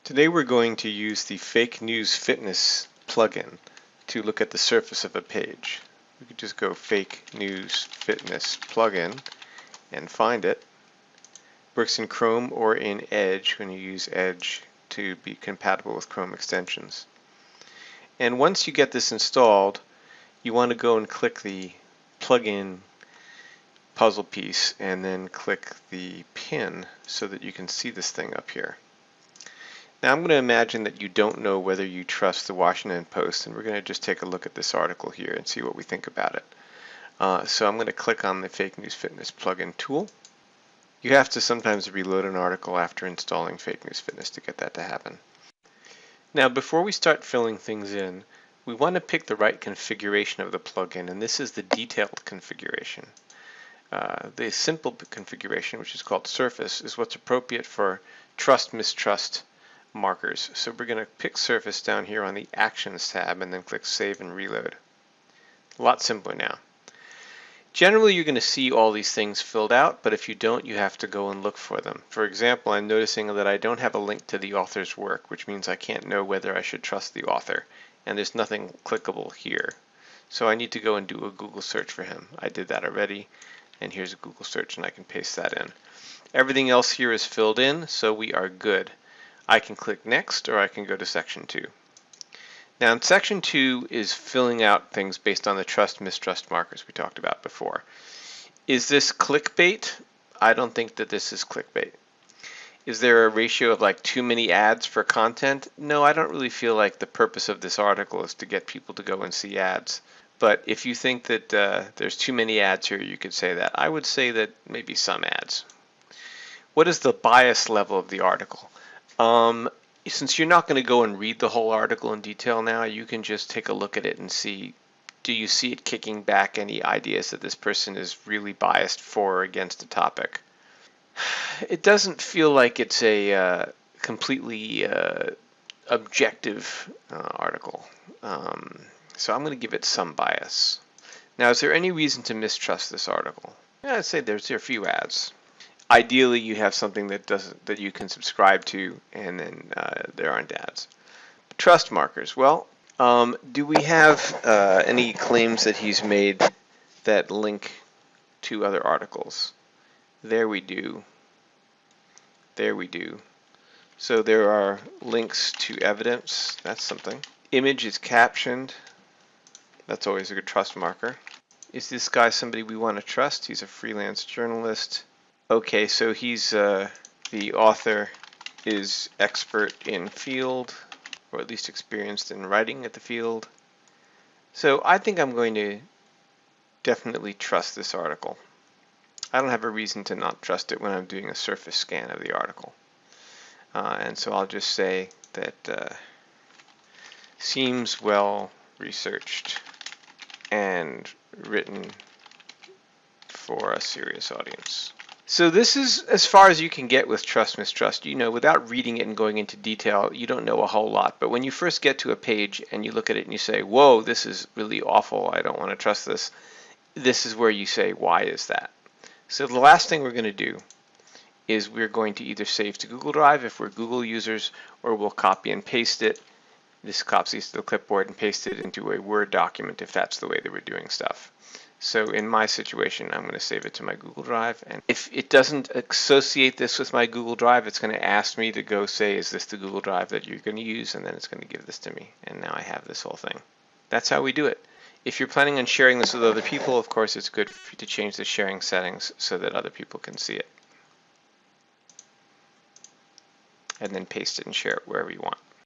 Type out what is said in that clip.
Today we're going to use the Fake News Fitness plugin to look at the surface of a page. We could just go Fake News Fitness plugin and find it. Works in Chrome or in Edge when you use Edge to be compatible with Chrome extensions. And once you get this installed, you want to go and click the plugin puzzle piece and then click the pin so that you can see this thing up here. Now I'm going to imagine that you don't know whether you trust the Washington Post, and we're going to just take a look at this article here and see what we think about it. So I'm going to click on the Fake News Fitness plugin tool. You have to sometimes reload an article after installing Fake News Fitness to get that to happen. Now before we start filling things in, we want to pick the right configuration of the plugin, and this is the detailed configuration. The simple configuration, which is called Surface, is what's appropriate for trust-mistrust markers. So we're going to pick Surface down here on the Actions tab and then click Save and Reload. A lot simpler now. Generally you're going to see all these things filled out, but if you don't, you have to go and look for them. For example, I'm noticing that I don't have a link to the author's work, which means I can't know whether I should trust the author, and there's nothing clickable here. So I need to go and do a Google search for him. I did that already, and here's a Google search and I can paste that in. Everything else here is filled in, so we are good. I can click Next, or I can go to Section 2. Now in Section 2 is filling out things based on the trust-mistrust markers we talked about before. Is this clickbait? I don't think that this is clickbait. Is there a ratio of like too many ads for content? No, I don't really feel like the purpose of this article is to get people to go and see ads. But if you think that there's too many ads here, you could say that. I would say that maybe some ads. What is the bias level of the article? Since you're not going to go and read the whole article in detail now, you can just take a look at it and see, do you see it kicking back any ideas that this person is really biased for or against a topic? It doesn't feel like it's a completely objective article. So I'm going to give it some bias. Now, is there any reason to mistrust this article? Yeah, I'd say there are a few ads. Ideally, you have something that you can subscribe to, and then there aren't ads. Trust markers. Well, do we have any claims that he's made that link to other articles? There we do. There we do. So there are links to evidence. That's something. Image is captioned. That's always a good trust marker. Is this guy somebody we want to trust? He's a freelance journalist. Okay, so he's the author is expert in field, or at least experienced in writing at the field. So I think I'm going to definitely trust this article. I don't have a reason to not trust it when I'm doing a surface scan of the article. And so I'll just say that seems well researched and written for a serious audience. So this is as far as you can get with trust mistrust. You know, without reading it and going into detail, you don't know a whole lot. But when you first get to a page and you look at it and you say, whoa, this is really awful, I don't want to trust this, this is where you say, why is that? So the last thing we're going to do is we're going to either save to Google Drive if we're Google users, or we'll copy and paste it. This copies to the clipboard and paste it into a Word document if that's the way that we're doing stuff. So in my situation, I'm going to save it to my Google Drive. And if it doesn't associate this with my Google Drive, it's going to ask me to go say, is this the Google Drive that you're going to use? And then it's going to give this to me. And now I have this whole thing. That's how we do it. If you're planning on sharing this with other people, of course, it's good for you to change the sharing settings so that other people can see it. And then paste it and share it wherever you want.